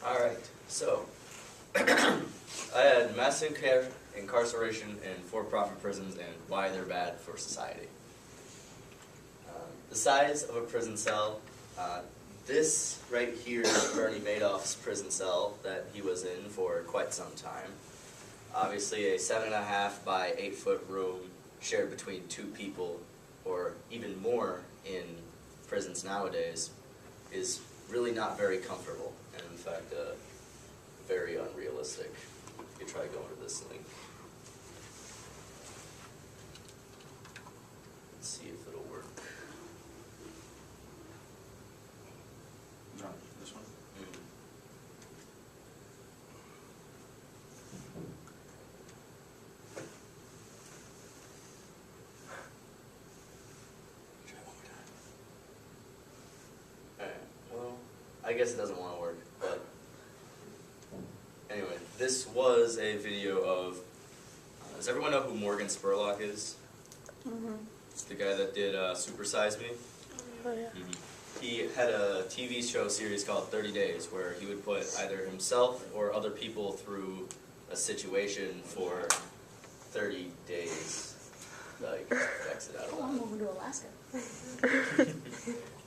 Alright, so I had mass incarceration in for-profit prisons and why they're bad for society. The size of a prison cell, this right here is Bernie Madoff's prison cell that he was in for quite some time. Obviously a 7.5 by 8 foot room shared between two people, or even more in prisons nowadays, is really not very comfortable, and in fact very unrealistic. You can try going to this link. Let's see if it'll work. No, this one? Try it one more time. Alright, well, I guess it doesn't want to work, but anyway, this was a video of, does everyone know who Morgan Spurlock is? Mm-hmm. It's the guy that did Super Size Me. Oh, yeah. He had a TV show series called 30 Days where he would put either himself or other people through a situation for 30 days. Like, exit out of Oh, I'm that. moving to Alaska.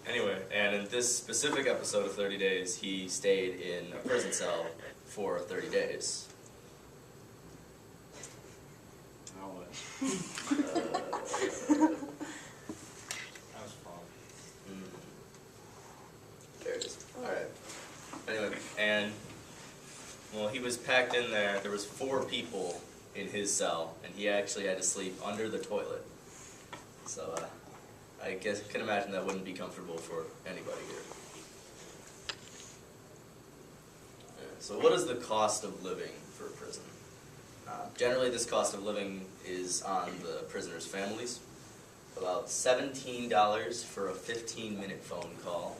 Anyway, and in this specific episode of 30 Days, he stayed in a prison cell for 30 days. Now what? That was fun. There it is. Alright. Anyway, and, well, he was packed in there. There was 4 people in his cell, and he actually had to sleep under the toilet. So, I guess can imagine that wouldn't be comfortable for anybody here. So what is the cost of living for a prison? Generally, this cost of living is on the prisoners' families. About $17 for a 15-minute phone call.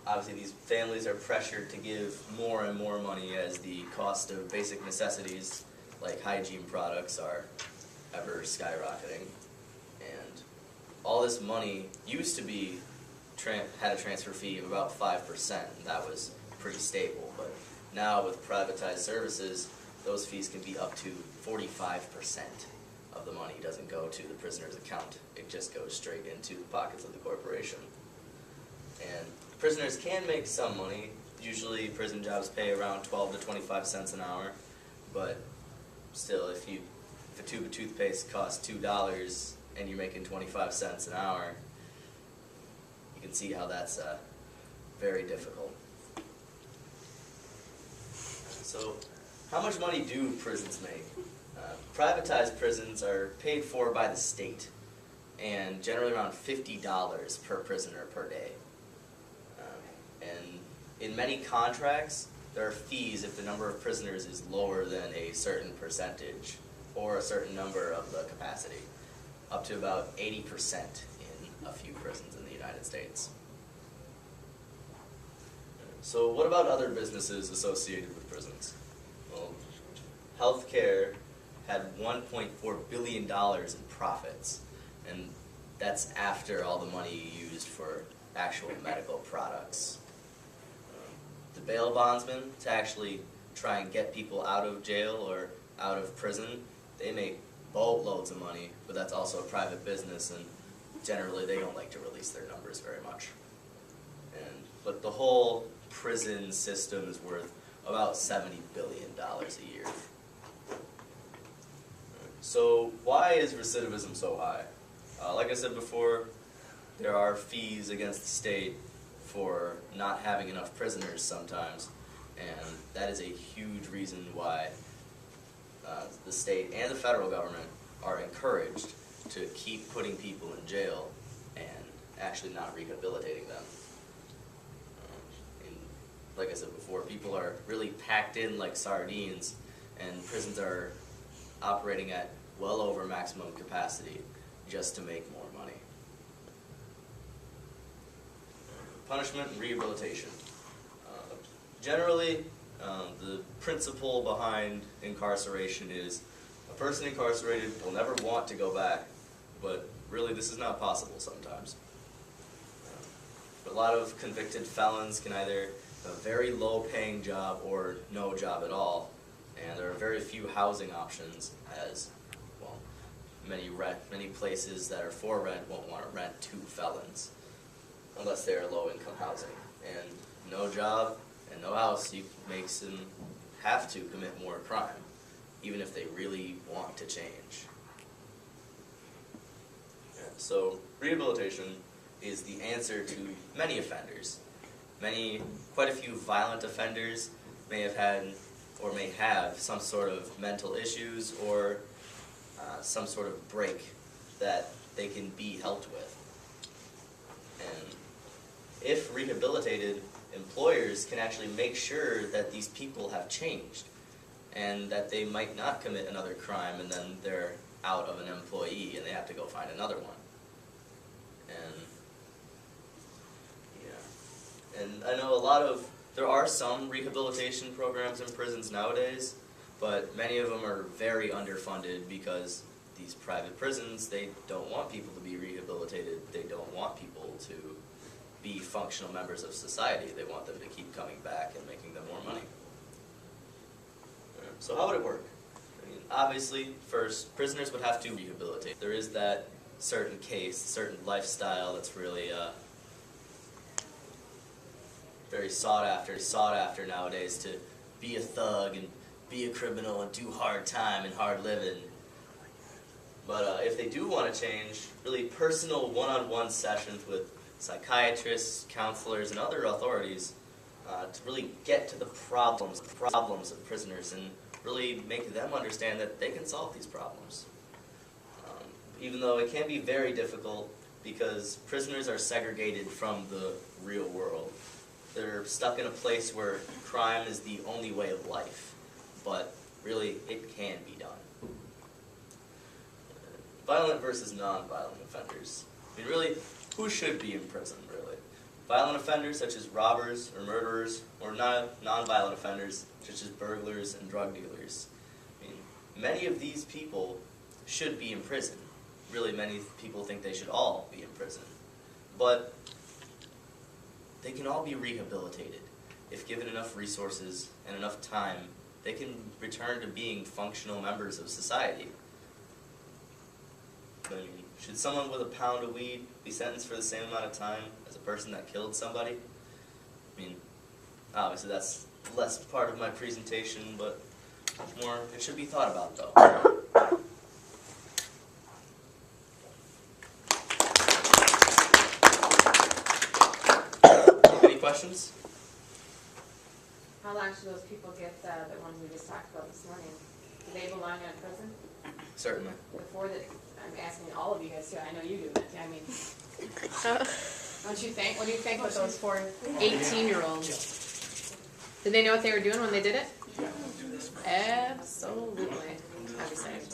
Obviously, these families are pressured to give more and more money as the cost of basic necessities, like hygiene products, are ever skyrocketing. And all this money used to be had a transfer fee of about 5%, and that was pretty stable. But now with privatized services, those fees can be up to 45% of the money doesn't go to the prisoner's account. It just goes straight into the pockets of the corporation. And prisoners can make some money. Usually prison jobs pay around 12 to 25 cents an hour, but still, if a tube of toothpaste costs $2 and you're making 25 cents an hour, you can see how that's very difficult. So, how much money do prisons make? Privatized prisons are paid for by the state, and generally around $50 per prisoner per day. And in many contracts, there are fees if the number of prisoners is lower than a certain percentage or a certain number of the capacity, up to about 80% in a few prisons in the United States. So what about other businesses associated with prisons? Well, healthcare had $1.4 billion in profits, and that's after all the money used for actual medical products. The bail bondsmen, to actually try and get people out of jail or out of prison, they make boatloads of money, but that's also a private business, and generally they don't like to release their numbers very much. But the whole prison system is worth about $70 billion a year. So why is recidivism so high? Like I said before, there are fees against the state for not having enough prisoners sometimes, and that is a huge reason why the state and the federal government are encouraged to keep putting people in jail and actually not rehabilitating them. Like I said before, people are really packed in like sardines, and prisons are operating at well over maximum capacity just to make more money. Punishment and rehabilitation. Generally, the principle behind incarceration is a person incarcerated will never want to go back, but really this is not possible sometimes. A lot of convicted felons can either have a very low-paying job or no job at all, and there are very few housing options as, well, many places that are for rent won't want to rent to felons unless they are low-income housing. And no job and no house makes them have to commit more crime, even if they really want to change. So rehabilitation is the answer to many offenders. Quite a few violent offenders may have had or may have some sort of mental issues or some sort of break that they can be helped with. And if rehabilitated, employers can actually make sure that these people have changed and that they might not commit another crime and then they're out of an employee and they have to go find another one. And I know there are some rehabilitation programs in prisons nowadays, but many of them are very underfunded because these private prisons, they don't want people to be rehabilitated. They don't want people to be functional members of society. They want them to keep coming back and making them more money. So how would it work? I mean, obviously, first, prisoners would have to rehabilitate. There is that certain case, certain lifestyle that's really very sought after nowadays, to be a thug and be a criminal and do hard time and hard living. But if they do want to change, really personal one-on-one sessions with psychiatrists, counselors, and other authorities to really get to the problems of prisoners and really make them understand that they can solve these problems. Even though it can be very difficult because prisoners are segregated from the real world. They're stuck in a place where crime is the only way of life, but really it can be done. Violent versus non-violent offenders. I mean, really, who should be in prison, really? Violent offenders such as robbers or murderers, or non-violent offenders such as burglars and drug dealers. I mean, many of these people should be in prison. Really, many people think they should all be in prison. But they can all be rehabilitated. If given enough resources and enough time, they can return to being functional members of society. I mean, should someone with a pound of weed be sentenced for the same amount of time as a person that killed somebody? I mean, obviously that's less part of my presentation, but more, it should be thought about though. Questions? How long should those people get, the ones we just talked about this morning? Do they belong in a prison? Certainly. Before that, I'm asking all of you guys too, I know you do, I mean, don't you think, what do you think with those 4 18-year-olds? Did they know what they were doing when they did it? Absolutely. Obviously, I was